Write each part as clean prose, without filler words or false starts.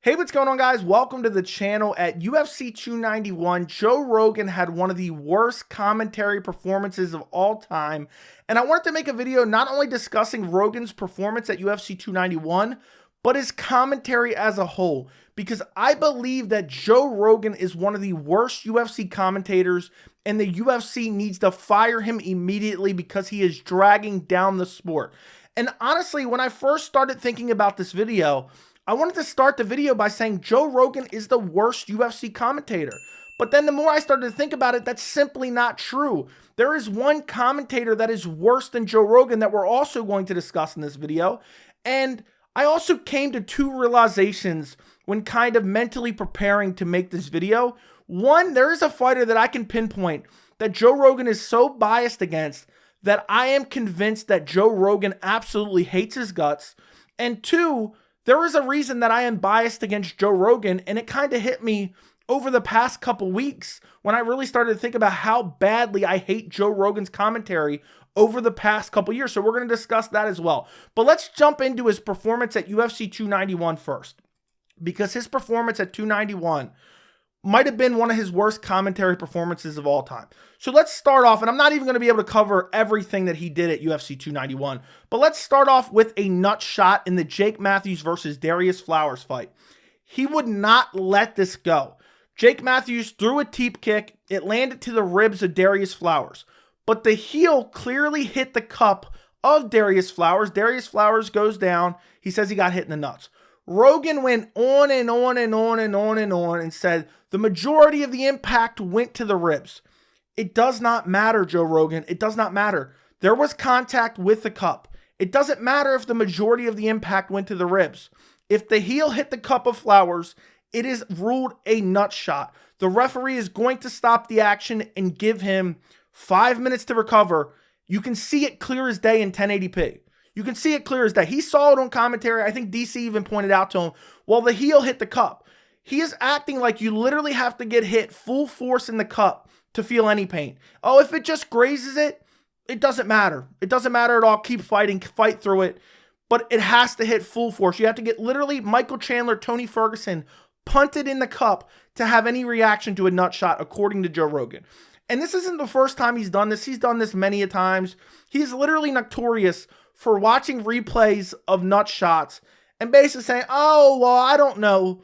Hey, what's going on, guys? Welcome to the channel. At UFC 291, Joe Rogan had one of the worst commentary performances of all time. And I wanted to make a video not only discussing Rogan's performance at UFC 291, but his commentary as a whole. Because I believe that Joe Rogan is one of the worst UFC commentators, and the UFC needs to fire him immediately because he is dragging down the sport. And honestly, when I first started thinking about this video, I wanted to start the video by saying Joe Rogan is the worst UFC commentator. But then the more I started to think about it, that's simply not true. There is one commentator that is worse than Joe Rogan that we're also going to discuss in this video. And I also came to two realizations when kind of mentally preparing to make this video. One, there is a fighter that I can pinpoint that Joe Rogan is so biased against that I am convinced that Joe Rogan absolutely hates his guts. And two, there is a reason that I am biased against Joe Rogan, and it kind of hit me over the past couple weeks when I really started to think about how badly I hate Joe Rogan's commentary over the past couple years. So we're going to discuss that as well. But let's jump into his performance at UFC 291 first, because his performance at 291 might have been one of his worst commentary performances of all time. So let's start off, and I'm not even going to be able to cover everything that he did at UFC 291, but let's start off with a nut shot in the Jake Matthews versus Darius Flowers fight. He would not let this go. Jake Matthews threw a teep kick. It landed to the ribs of Darius Flowers, but the heel clearly hit the cup of Darius Flowers. Darius Flowers goes down. He says he got hit in the nuts. Rogan went on and on and on and on and on and said the majority of the impact went to the ribs. It does not matter, Joe Rogan. It does not matter. There was contact with the cup. It doesn't matter if the majority of the impact went to the ribs. If the heel hit the cup of Flowers, it is ruled a nut shot. The referee is going to stop the action and give him 5 minutes to recover. You can see it clear as day in 1080p. You can see it clear as day. He saw it on commentary. I think DC even pointed out to him, well, the heel hit the cup. He is acting like you literally have to get hit full force in the cup to feel any pain. Oh, if it just grazes it, it doesn't matter. It doesn't matter at all. Keep fighting, fight through it. But it has to hit full force. You have to get literally Michael Chandler, Tony Ferguson punted in the cup to have any reaction to a nut shot, according to Joe Rogan. And this isn't the first time he's done this. He's done this many a times. He's literally notorious for watching replays of nut shots and basically saying, oh, well, I don't know.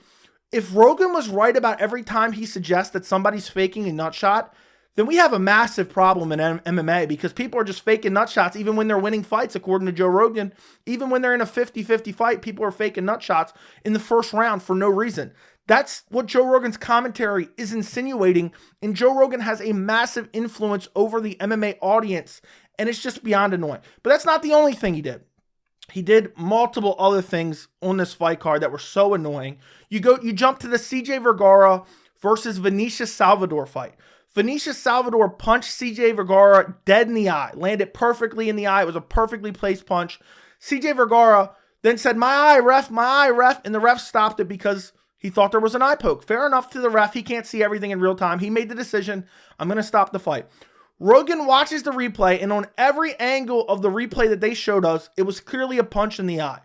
If Rogan was right about every time he suggests that somebody's faking a nut shot, then we have a massive problem in MMA, because people are just faking nut shots even when they're winning fights, according to Joe Rogan. Even when they're in a 50-50 fight, people are faking nut shots in the first round for no reason. That's what Joe Rogan's commentary is insinuating, and Joe Rogan has a massive influence over the MMA audience, and it's just beyond annoying. But that's not the only thing he did. He did multiple other things on this fight card that were so annoying. You jump to the CJ Vergara versus Vinicius Salvador fight. Vinicius Salvador punched CJ Vergara dead in the eye, landed perfectly in the eye. It was a perfectly placed punch. CJ Vergara then said, my eye, ref, and the ref stopped it because he thought there was an eye poke. Fair enough to the ref. He can't see everything in real time. He made the decision, I'm going to stop the fight. Rogan watches the replay, and on every angle of the replay that they showed us, it was clearly a punch in the eye.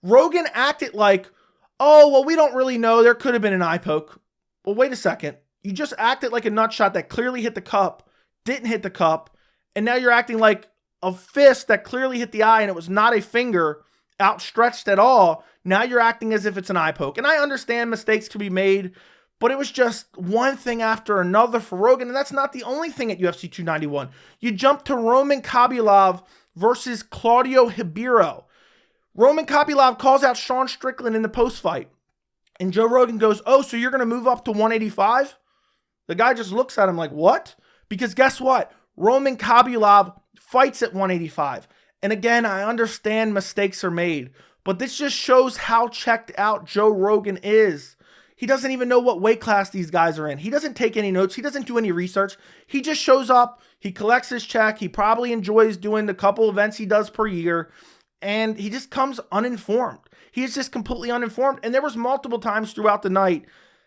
Rogan acted like, oh, well, we don't really know. There could have been an eye poke. Well, wait a second. You just acted like a nut shot that clearly hit the cup, didn't hit the cup, and now you're acting like a fist that clearly hit the eye and it was not a finger outstretched at all. Now you're acting as if it's an eye poke. And I understand mistakes can be made, but it was just one thing after another for Rogan, and that's not the only thing at UFC 291. You jump to Roman Khabibulov versus Claudio Hibiro. Roman Khabibulov calls out Sean Strickland in the post-fight, and Joe Rogan goes, oh, so you're going to move up to 185? The guy just looks at him like, what? Because guess what? Roman Khabibulov fights at 185. And again, I understand mistakes are made, but this just shows how checked out Joe Rogan is. He doesn't even know what weight class these guys are in. He doesn't take any notes. He doesn't do any research. He just shows up. He collects his check. He probably enjoys doing the couple events he does per year. And he just comes uninformed. He is just completely uninformed. And there was multiple times throughout the night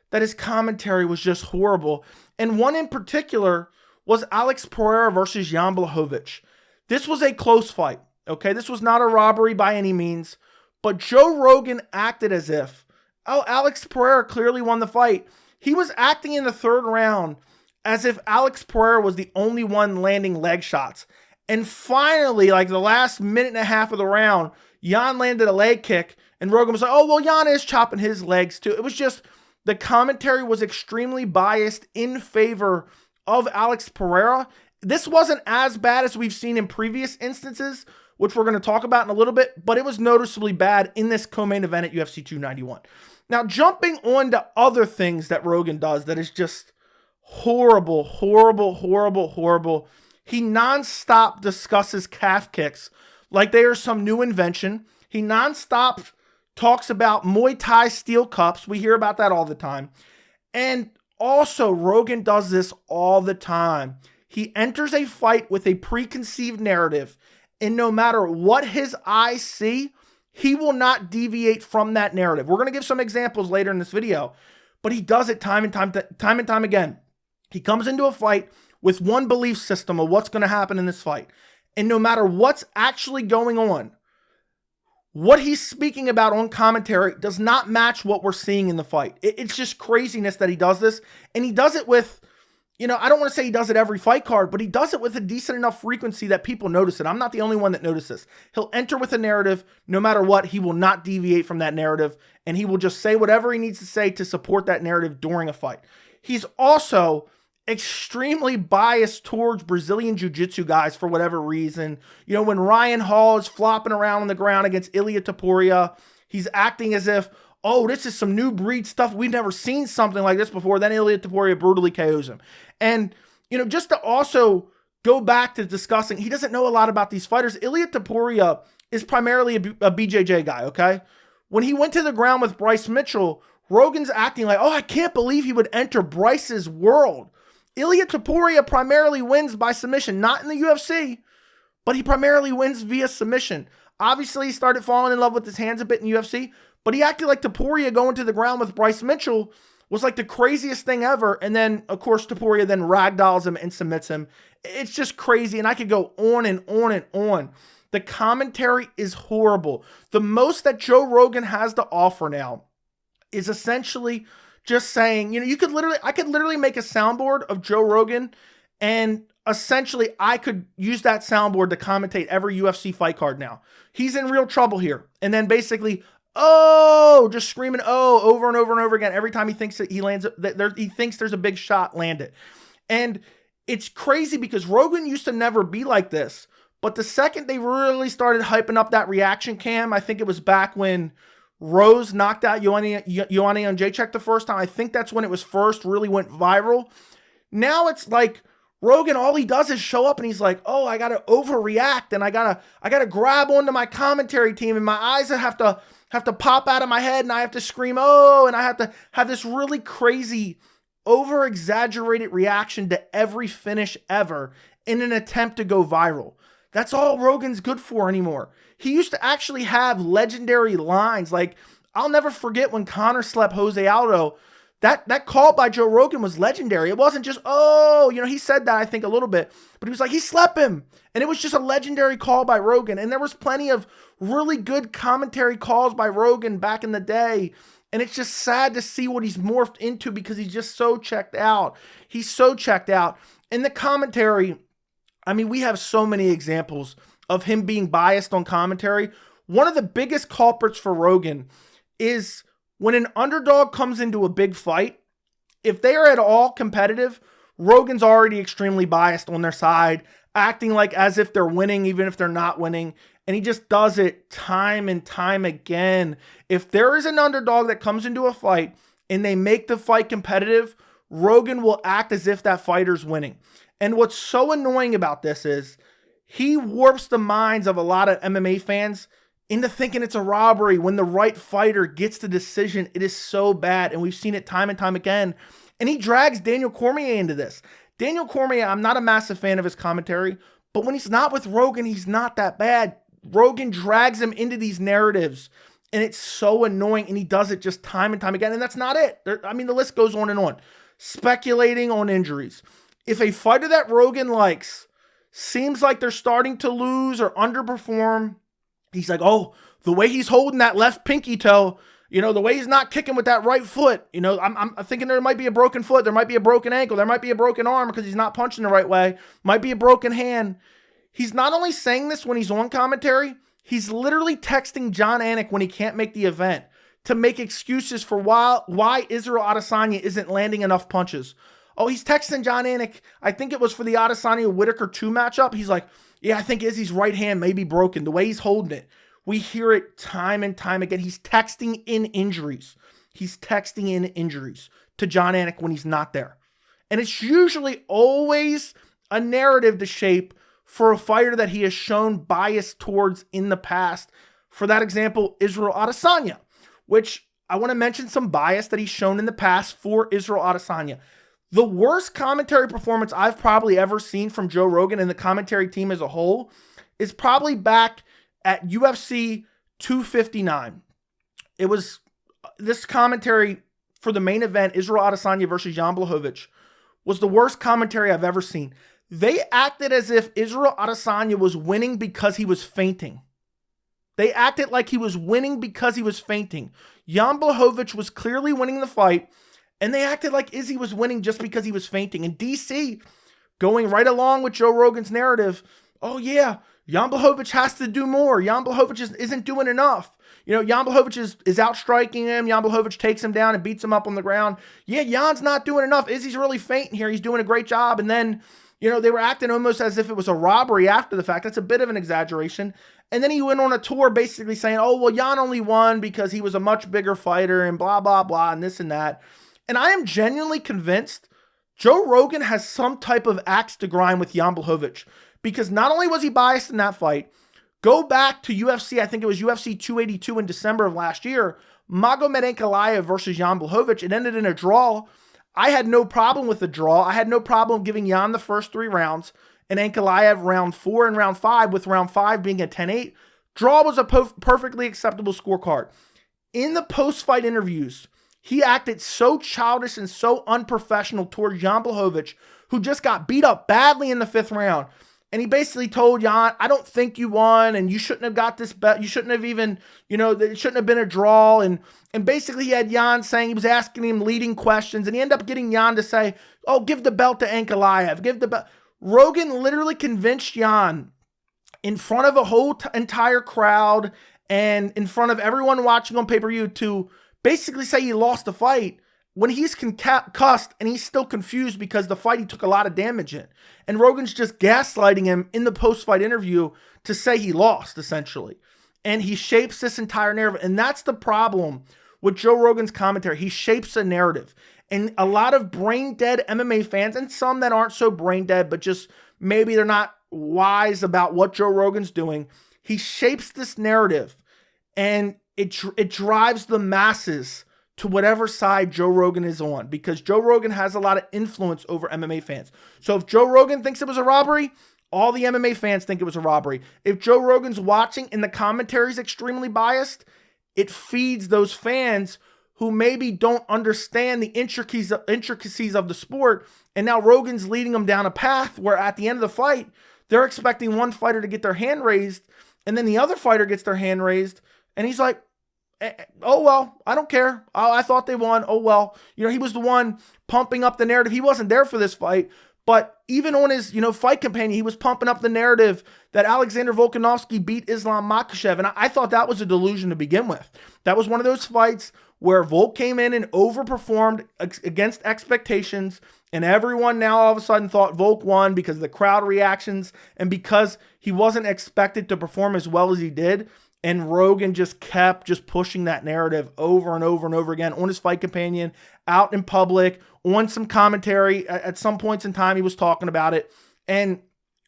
that his commentary was just horrible. And one in particular was Alex Pereira versus Jan Blachowicz. This was a close fight. Okay, this was not a robbery by any means. But Joe Rogan acted as if oh, Alex Pereira clearly won the fight. He was acting in the third round as if Alex Pereira was the only one landing leg shots. And finally, like the last minute and a half of the round, Jan landed a leg kick, and Rogan was like, oh, well, Jan is chopping his legs too. It was just, the commentary was extremely biased in favor of Alex Pereira. This wasn't as bad as we've seen in previous instances, which we're going to talk about in a little bit, but it was noticeably bad in this co-main event at UFC 291. Now, jumping on to other things that Rogan does that is just horrible, horrible, horrible, horrible. He nonstop discusses calf kicks like they are some new invention. He nonstop talks about Muay Thai steel cups. We hear about that all the time. And also, Rogan does this all the time. He enters a fight with a preconceived narrative, and no matter what his eyes see, he will not deviate from that narrative. We're going to give some examples later in this video, but he does it time and time again. He comes into a fight with one belief system of what's going to happen in this fight. And no matter what's actually going on, what he's speaking about on commentary does not match what we're seeing in the fight. It's just craziness that he does this. And he does it with, I don't want to say he does it every fight card, but he does it with a decent enough frequency that people notice it. I'm not the only one that notices. He'll enter with a narrative. No matter what, he will not deviate from that narrative. And he will just say whatever he needs to say to support that narrative during a fight. He's also extremely biased towards Brazilian Jiu-Jitsu guys for whatever reason. When Ryan Hall is flopping around on the ground against Ilia Topuria, he's acting as if, oh, this is some new breed stuff. We've never seen something like this before. Then Ilia Topuria brutally KOs him. And, just to also go back to discussing, he doesn't know a lot about these fighters. Ilia Topuria is primarily a BJJ guy, okay? When he went to the ground with Bryce Mitchell, Rogan's acting like, oh, I can't believe he would enter Bryce's world. Ilia Topuria primarily wins by submission, not in the UFC, but he primarily wins via submission. Obviously, he started falling in love with his hands a bit in UFC, but he acted like Topuria going to the ground with Bryce Mitchell was like the craziest thing ever. And then, of course, Topuria then ragdolls him and submits him. It's just crazy, and I could go on and on and on. The commentary is horrible. The most that Joe Rogan has to offer now is essentially just saying, I could literally make a soundboard of Joe Rogan, and essentially I could use that soundboard to commentate every UFC fight card now. He's in real trouble here. And then basically, oh, just screaming, oh, over and over and over again. Every time he thinks that he thinks there's a big shot landed. And it's crazy because Rogan used to never be like this. But the second they really started hyping up that reaction cam, I think it was back when Rose knocked out Joanna Jędrzejczyk the first time. I think that's when it was first really went viral. Now it's like Rogan, all he does is show up and he's like, oh, I got to overreact, and I got to grab onto my commentary team, and my eyes have to pop out of my head, and I have to scream, oh, and I have to have this really crazy over-exaggerated reaction to every finish ever in an attempt to go viral. That's all Rogan's good for anymore. He used to actually have legendary lines. Like, I'll never forget when Conor slept Jose Aldo. That call by Joe Rogan was legendary. It wasn't just, oh, he said that, I think, a little bit. But he was like, he slept him. And it was just a legendary call by Rogan. And there was plenty of really good commentary calls by Rogan back in the day. And it's just sad to see what he's morphed into because he's just so checked out. He's so checked out. In the commentary, we have so many examples of him being biased on commentary. One of the biggest culprits for Rogan is when an underdog comes into a big fight, if they are at all competitive, Rogan's already extremely biased on their side, acting like as if they're winning, even if they're not winning. And he just does it time and time again. If there is an underdog that comes into a fight and they make the fight competitive, Rogan will act as if that fighter's winning. And what's so annoying about this is he warps the minds of a lot of MMA fans into thinking it's a robbery when the right fighter gets the decision. It is so bad, and we've seen it time and time again. And he drags Daniel Cormier into this. Daniel Cormier, I'm not a massive fan of his commentary, but when he's not with Rogan, he's not that bad. Rogan drags him into these narratives, and it's so annoying, and he does it just time and time again, and that's not it. The list goes on and on. Speculating on injuries. If a fighter that Rogan likes seems like they're starting to lose or underperform, he's like, oh, the way he's holding that left pinky toe, You know, the way he's not kicking with that right foot, you know, I'm thinking there might be a broken foot, there might be a broken ankle, there might be a broken arm because he's not punching the right way, might be a broken hand. He's not only saying this when he's on commentary, he's literally texting Jon Anik when he can't make the event to make excuses for why Israel Adesanya isn't landing enough punches. Oh, he's texting Jon Anik. I think it was for the Adesanya-Whitaker 2 matchup. He's like, yeah, I think Izzy's right hand may be broken. The way he's holding it. We hear it time and time again. He's texting in injuries. He's texting in injuries to Jon Anik when he's not there. And it's usually always a narrative to shape for a fighter that he has shown bias towards in the past. For that example, Israel Adesanya, which I want to mention some bias that he's shown in the past for Israel Adesanya. The worst commentary performance I've probably ever seen from Joe Rogan and the commentary team as a whole is probably back at UFC 259. It was this commentary for the main event, Israel Adesanya versus Jan Blachowicz, was the worst commentary I've ever seen. They acted as if Israel Adesanya was winning because he was fainting. They acted like he was winning because he was fainting. Jan Blachowicz was clearly winning the fight, and they acted like Izzy was winning just because he was fainting. And DC, going right along with Joe Rogan's narrative, oh yeah, Jan Blachowicz has to do more. Jan Blachowicz isn't doing enough. You know, Jan Blachowicz is outstriking him. Jan Blachowicz takes him down and beats him up on the ground. Yeah, Jan's not doing enough. Izzy's really fainting here. He's doing a great job. And then, you know, they were acting almost as if it was a robbery after the fact. That's a bit of an exaggeration. And then he went on a tour basically saying, oh, well, Jan only won because he was a much bigger fighter and blah, blah, blah, and this and that. And I am genuinely convinced Joe Rogan has some type of axe to grind with Jan Blachowicz, because not only was he biased in that fight, go back to UFC, I think it was UFC 282 in December of last year, Magomed Ankalaev versus Jan Blachowicz. It ended in a draw. I had no problem with the draw. I had no problem giving Jan the first 3 rounds and Ankalaev round 4 and round 5, with round 5 being a 10-8. Draw was a perfectly acceptable scorecard. In the post-fight interviews, he acted so childish and so unprofessional towards Jan Blachowicz, who just got beat up badly in the 5th round. And he basically told Jan, I don't think you won, and you shouldn't have got this bet. You shouldn't have even, you know, it shouldn't have been a draw. And basically he had Jan saying, he was asking him leading questions, and he ended up getting Jan to say, oh, give the belt to Ankalaev. Give the belt. Rogan literally convinced Jan in front of a whole entire crowd and in front of everyone watching on pay-per-view to basically say he lost the fight when he's concussed and he's still confused because the fight he took a lot of damage in. And Rogan's just gaslighting him in the post-fight interview to say he lost, essentially. And he shapes this entire narrative. And that's the problem with Joe Rogan's commentary. He shapes a narrative. And a lot of brain-dead MMA fans, and some that aren't so brain-dead, but just maybe they're not wise about what Joe Rogan's doing, he shapes this narrative. And it drives the masses to whatever side Joe Rogan is on, because Joe Rogan has a lot of influence over MMA fans. So if Joe Rogan thinks it was a robbery, all the MMA fans think it was a robbery. If Joe Rogan's watching and the commentary is extremely biased, it feeds those fans who maybe don't understand the intricacies of the sport. And now Rogan's leading them down a path where at the end of the fight, they're expecting one fighter to get their hand raised, and then the other fighter gets their hand raised, and he's like, oh, well, I don't care. Oh, I thought they won. Oh, well, you know, he was the one pumping up the narrative. He wasn't there for this fight, but even on his, you know, fight companion, he was pumping up the narrative that Alexander Volkanovski beat Islam Makhachev. And I thought that was a delusion to begin with. That was one of those fights where Volk came in and overperformed against expectations. And everyone now all of a sudden thought Volk won because of the crowd reactions and because he wasn't expected to perform as well as he did. And Rogan just kept pushing that narrative over and over and over again on his fight companion, out in public, on some commentary. At some points in time, he was talking about it. And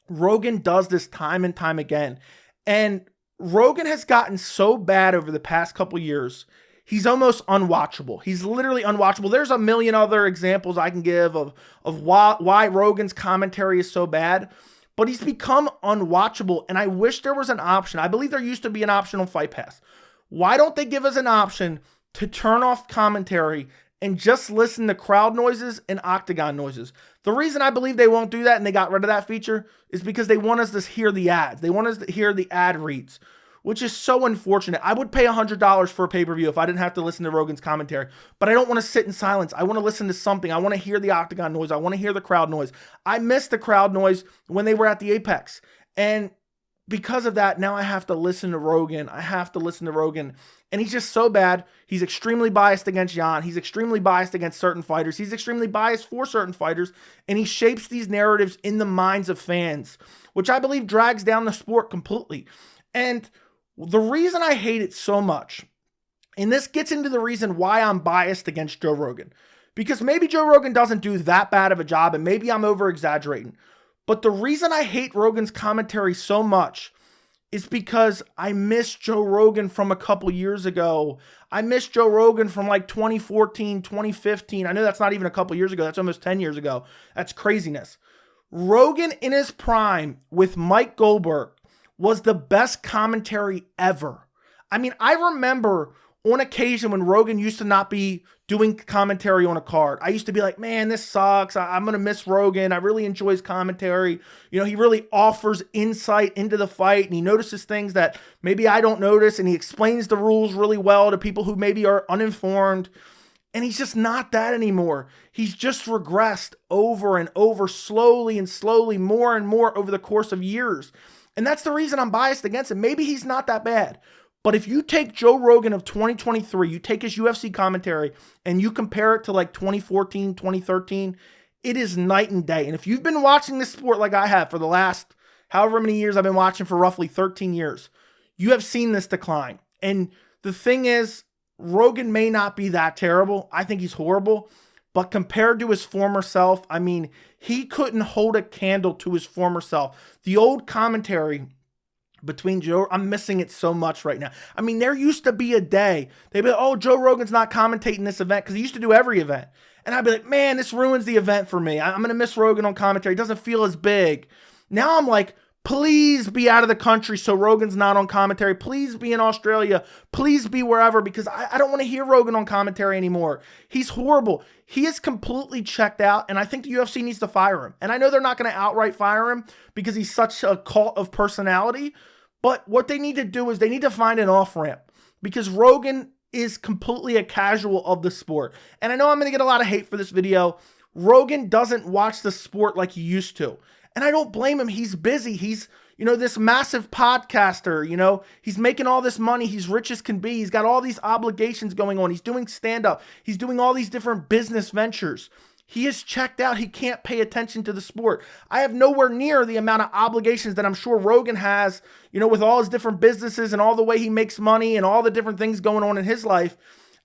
Rogan does this time and time again. And Rogan has gotten so bad over the past couple years, he's almost unwatchable. He's literally unwatchable. There's a million other examples I can give of why Rogan's commentary is so bad. But he's become unwatchable, and I wish there was an option. I believe there used to be an option on Fight Pass. Why don't they give us an option to turn off commentary and just listen to crowd noises and octagon noises? The reason I believe they won't do that and they got rid of that feature is because they want us to hear the ads. They want us to hear the ad reads. which is so unfortunate. I would pay $100 for a pay-per-view if I didn't have to listen to Rogan's commentary, but I don't want to sit in silence. I want to listen to something. I want to hear the octagon noise. I want to hear the crowd noise. I missed the crowd noise when they were at the Apex, and because of that, now I have to listen to Rogan. And he's just so bad. He's extremely biased against Jan. He's extremely biased against certain fighters. He's extremely biased for certain fighters, and he shapes these narratives in the minds of fans, which I believe drags down the sport completely. And the reason I hate it so much, and this gets into the reason why I'm biased against Joe Rogan, because maybe Joe Rogan doesn't do that bad of a job, and maybe I'm over-exaggerating. But the reason I hate Rogan's commentary so much is because I miss Joe Rogan from a couple years ago. I miss Joe Rogan from like 2014, 2015. I know that's not even a couple years ago. That's almost 10 years ago. That's craziness. Rogan in his prime with Mike Goldberg was the best commentary ever. I mean, I remember on occasion when Rogan used to not be doing commentary on a card, I used to be like, man, this sucks. I'm going to miss Rogan. I really enjoy his commentary. You know, he really offers insight into the fight, and he notices things that maybe I don't notice, and he explains the rules really well to people who maybe are uninformed. And he's just not that anymore. He's just regressed over and over, slowly and slowly, more and more over the course of years. And that's the reason I'm biased against him. Maybe he's not that bad. But if you take Joe Rogan of 2023, you take his UFC commentary, and you compare it to like 2014, 2013, it is night and day. And if you've been watching this sport like I have for the last however many years I've been watching, for roughly 13 years, you have seen this decline. And the thing is, Rogan may not be that terrible. I think he's horrible. But compared to his former self, I mean, he couldn't hold a candle to his former self. The old commentary between Joe, I'm missing it so much right now. I mean, there used to be a day, they'd be like, oh, Joe Rogan's not commentating this event, because he used to do every event. And I'd be like, man, this ruins the event for me. I'm going to miss Rogan on commentary. It doesn't feel as big. Now I'm like, please be out of the country so Rogan's not on commentary. Please be in Australia. Please be wherever, because I don't want to hear Rogan on commentary anymore. He's horrible. He is completely checked out, and I think the UFC needs to fire him. And I know they're not going to outright fire him because he's such a cult of personality, but what they need to do is they need to find an off-ramp, because Rogan is completely a casual of the sport. And I know I'm going to get a lot of hate for this video. Rogan doesn't watch the sport like he used to. And I don't blame him. He's busy. He's, you know, this massive podcaster, you know, he's making all this money. He's rich as can be. He's got all these obligations going on. He's doing stand-up. He's doing all these different business ventures. He is checked out. He can't pay attention to the sport. I have nowhere near the amount of obligations that I'm sure Rogan has, you know, with all his different businesses and all the way he makes money and all the different things going on in his life.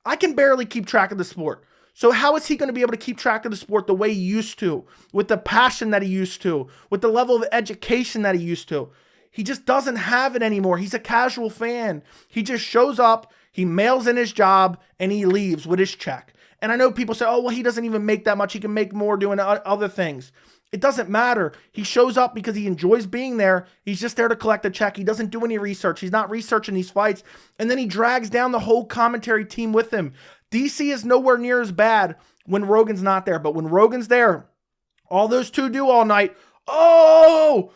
I can barely keep track of the sport. So how is he going to be able to keep track of the sport the way he used to, with the passion that he used to, with the level of education that he used to? He just doesn't have it anymore. He's a casual fan. He just shows up, he mails in his job, and he leaves with his check. And I know people say, oh, well, he doesn't even make that much. He can make more doing other things. It doesn't matter. He shows up because he enjoys being there. He's just there to collect a check. He doesn't do any research. He's not researching these fights. And then he drags down the whole commentary team with him. DC is nowhere near as bad when Rogan's not there. But when Rogan's there, all those two do all night, oh,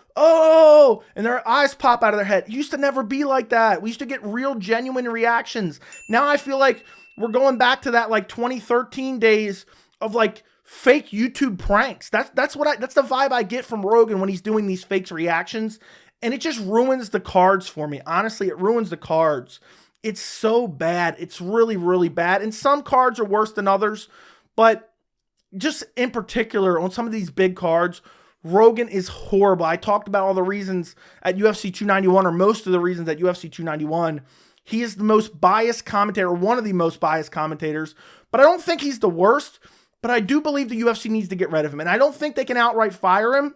and their eyes pop out of their head. It used to never be like that. We used to get real, genuine reactions. Now I feel like we're going back to that like 2013 days of like fake YouTube pranks. That's the vibe I get from Rogan when he's doing these fake reactions. And it just ruins the cards for me. Honestly, it ruins the cards. It's so bad. It's really, really bad. And some cards are worse than others. But just in particular, on some of these big cards, Rogan is horrible. I talked about all the reasons at UFC 291, or most of the reasons at UFC 291. He is the most biased commentator, or one of the most biased commentators. But I don't think he's the worst. But I do believe the UFC needs to get rid of him. And I don't think they can outright fire him.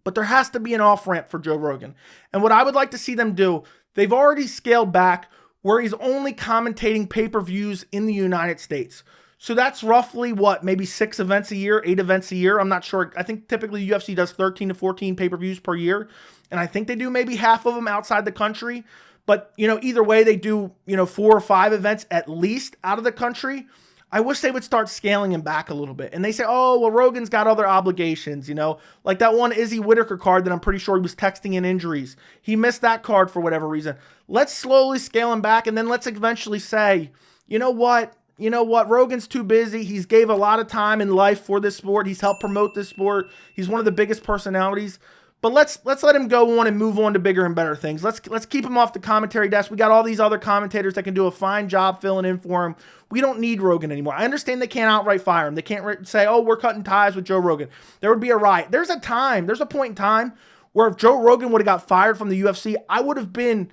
But there has to be an off-ramp for Joe Rogan. And what I would like to see them do, they've already scaled back where he's only commentating pay-per-views in the United States. So that's roughly, what, maybe 6 events a year, 8 events a year? I'm not sure. I think typically UFC does 13 to 14 pay-per-views per year. And I think they do maybe half of them outside the country. But, you know, either way, they do, you know, 4 or 5 events at least out of the country. I wish they would start scaling him back a little bit. And they say, oh, well, Rogan's got other obligations, you know, like that one Izzy Whitaker card that I'm pretty sure he was texting in injuries. He missed that card for whatever reason. Let's slowly scale him back, and then let's eventually say, you know what? Rogan's too busy. He's gave a lot of time in life for this sport. He's helped promote this sport. He's one of the biggest personalities. But let's let him go on and move on to bigger and better things. Let's keep him off the commentary desk. We got all these other commentators that can do a fine job filling in for him. We don't need Rogan anymore. I understand they can't outright fire him. They can't say, oh, we're cutting ties with Joe Rogan. There would be a riot. There's a point in time where if Joe Rogan would have got fired from the UFC, I would have been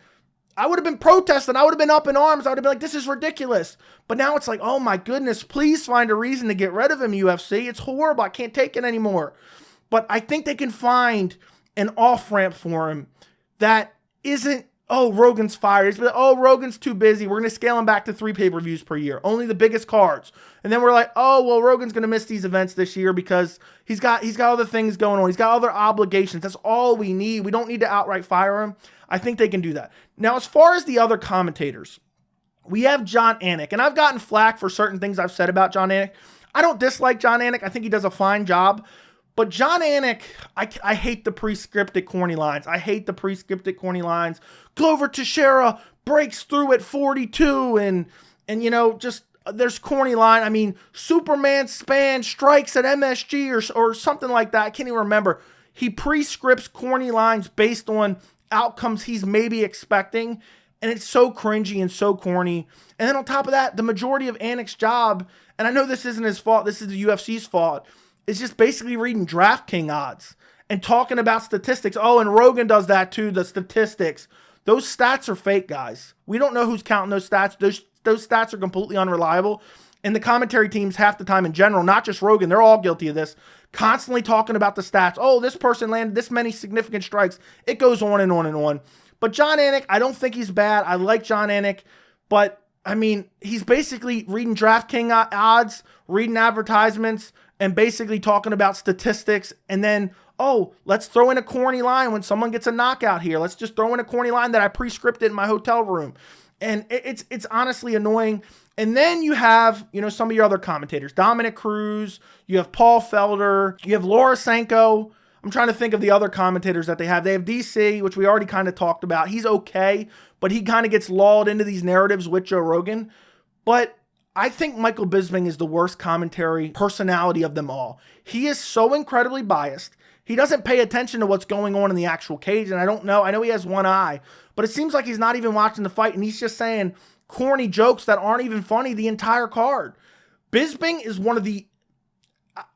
protesting. I would have been up in arms. I would have been like, this is ridiculous. But now it's like, oh my goodness, please find a reason to get rid of him, UFC. It's horrible. I can't take it anymore. But I think they can find an off-ramp for him that isn't, oh, Rogan's fired. It's, oh, Rogan's too busy. We're going to scale him back to 3 pay-per-views per year. Only the biggest cards. And then we're like, oh, well, Rogan's going to miss these events this year because he's got other things going on. He's got other obligations. That's all we need. We don't need to outright fire him. I think they can do that. Now, as far as the other commentators, we have Jon Anik. And I've gotten flack for certain things I've said about Jon Anik. I don't dislike Jon Anik. I think he does a fine job. But Jon Anik, I hate the pre-scripted corny lines. I hate the pre-scripted corny lines. Glover Teixeira breaks through at 42 and you know, just there's corny line. I mean, Superman Span strikes at MSG or something like that. I can't even remember. He pre-scripts corny lines based on outcomes he's maybe expecting, and it's so cringy and so corny. And then on top of that, the majority of Anik's job, and I know this isn't his fault, this is the UFC's fault, is just basically reading DraftKings odds and talking about statistics. Oh, and Rogan does that too, the statistics. Those stats are fake, guys. We don't know who's counting those stats. Those stats are completely unreliable. And the commentary teams half the time in general, not just Rogan, they're all guilty of this, constantly talking about the stats. Oh, this person landed this many significant strikes. It goes on and on and on. But Jon Anik, I don't think he's bad. I like Jon Anik, but I mean, he's basically reading DraftKings odds, reading advertisements, and basically talking about statistics. And then, oh, let's throw in a corny line when someone gets a knockout here. Let's just throw in a corny line that I pre-scripted in my hotel room. And it's honestly annoying. And then you have, you know, some of your other commentators, Dominic Cruz, you have Paul Felder, you have Laura Sanko. I'm trying to think of the other commentators that they have. They have DC, which we already kind of talked about. He's okay, but he kind of gets lulled into these narratives with Joe Rogan. But I think Michael Bisping is the worst commentary personality of them all. He is so incredibly biased. He doesn't pay attention to what's going on in the actual cage, and I don't know. I know he has one eye, but it seems like he's not even watching the fight, and he's just saying corny jokes that aren't even funny the entire card. Bisping is one of the...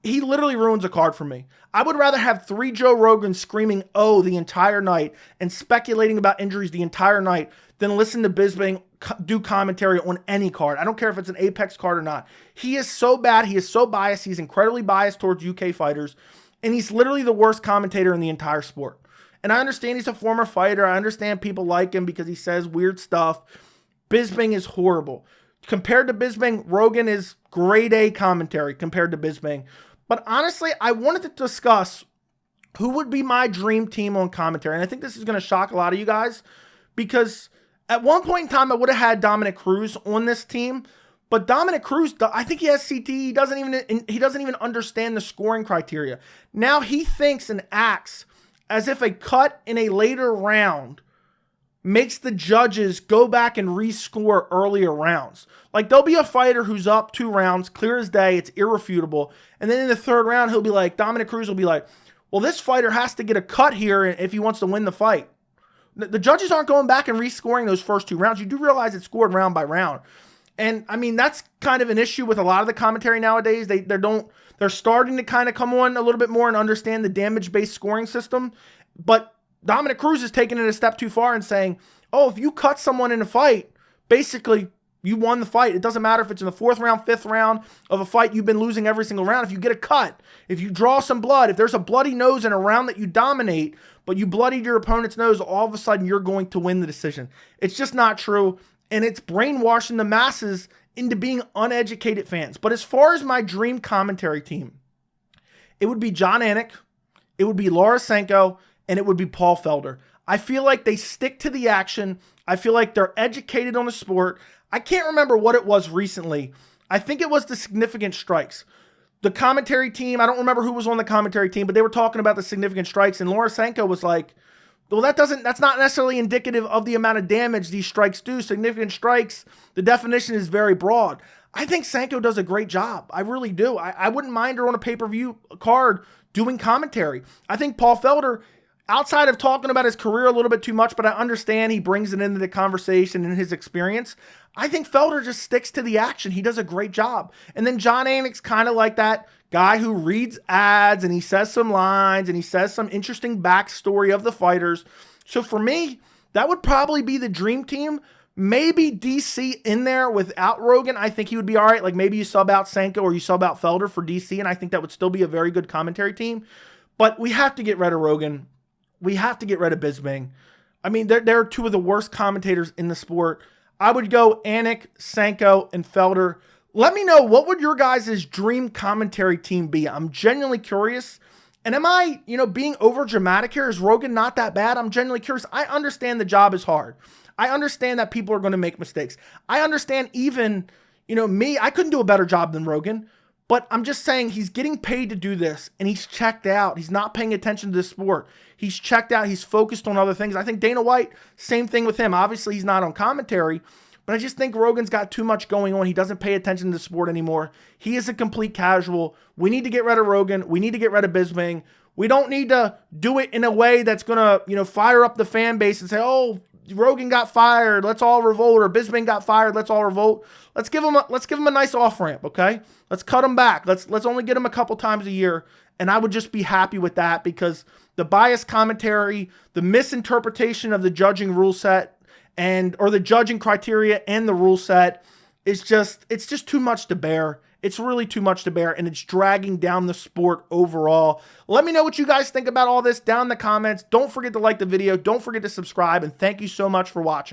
He literally ruins a card for me. I would rather have 3 Joe Rogans screaming, oh, the entire night and speculating about injuries the entire night than listen to Bisping do commentary on any card. I don't care if it's an Apex card or not. He is so bad. He is so biased. He's incredibly biased towards UK fighters. And he's literally the worst commentator in the entire sport. And I understand he's a former fighter. I understand people like him because he says weird stuff. Bisping is horrible. Compared to Bisping, Rogan is grade A commentary compared to Bisping. But honestly, I wanted to discuss who would be my dream team on commentary. And I think this is going to shock a lot of you guys because at one point in time, I would have had Dominic Cruz on this team. But Dominic Cruz, I think he has CT. He doesn't even understand the scoring criteria. Now he thinks and acts as if a cut in a later round makes the judges go back and rescore earlier rounds. Like there'll be a fighter who's up 2 rounds, clear as day, it's irrefutable. And then in the 3rd round, he'll be like, Dominic Cruz will be like, well, this fighter has to get a cut here if he wants to win the fight. The judges aren't going back and rescoring those first 2 rounds. You do realize it's scored round by round. And I mean, that's kind of an issue with a lot of the commentary nowadays. They're starting to kind of come on a little bit more and understand the damage-based scoring system. But Dominic Cruz is taking it a step too far and saying, oh, if you cut someone in a fight, basically you won the fight. It doesn't matter if it's in the 4th round, 5th round of a fight you've been losing every single round. If you get a cut, if you draw some blood, if there's a bloody nose in a round that you dominate, but you bloodied your opponent's nose, all of a sudden you're going to win the decision. It's just not true. And it's brainwashing the masses into being uneducated fans. But as far as my dream commentary team, it would be Jon Anik, it would be Laura Sanko, and it would be Paul Felder. I feel like they stick to the action. I feel like they're educated on the sport. I can't remember what it was recently. I think it was the significant strikes. The commentary team, I don't remember who was on the commentary team, but they were talking about the significant strikes, and Lorisenko was like, well, that's not necessarily indicative of the amount of damage these strikes do. Significant strikes, the definition is very broad. I think Sanko does a great job. I really do. I wouldn't mind her on a pay-per-view card doing commentary. I think Paul Felder, outside of talking about his career a little bit too much, but I understand he brings it into the conversation and his experience, I think Felder just sticks to the action. He does a great job. And then John Anik's kind of like that guy who reads ads and he says some lines and he says some interesting backstory of the fighters. So for me, that would probably be the dream team. Maybe DC in there without Rogan. I think he would be all right. Like maybe you sub out Sanko or you sub out Felder for DC, and I think that would still be a very good commentary team. But we have to get rid of Rogan. We have to get rid of Bisping. I mean, they're two of the worst commentators in the sport. I would go Anik, Sanko, and Felder. Let me know, what would your guys' dream commentary team be? I'm genuinely curious. And am I, being over dramatic here? Is Rogan not that bad? I'm genuinely curious. I understand the job is hard. I understand that people are going to make mistakes. I understand even, me, I couldn't do a better job than Rogan. But I'm just saying he's getting paid to do this, and he's checked out. He's not paying attention to this sport. He's checked out. He's focused on other things. I think Dana White, same thing with him. Obviously, he's not on commentary, but I just think Rogan's got too much going on. He doesn't pay attention to the sport anymore. He is a complete casual. We need to get rid of Rogan. We need to get rid of Bisping. We don't need to do it in a way that's going to, fire up the fan base and say, oh, Rogan got fired, let's all revolt, or Bisping got fired, let's all revolt. Let's give him a nice off-ramp, okay? Let's cut him back. Let's only get him a couple times a year, and I would just be happy with that, because the biased commentary, the misinterpretation of the judging rule set or the judging criteria and the rule set it's just too much to bear. It's really too much to bear, and it's dragging down the sport overall. Let me know what you guys think about all this down in the comments. Don't forget to like the video. Don't forget to subscribe, and thank you so much for watching.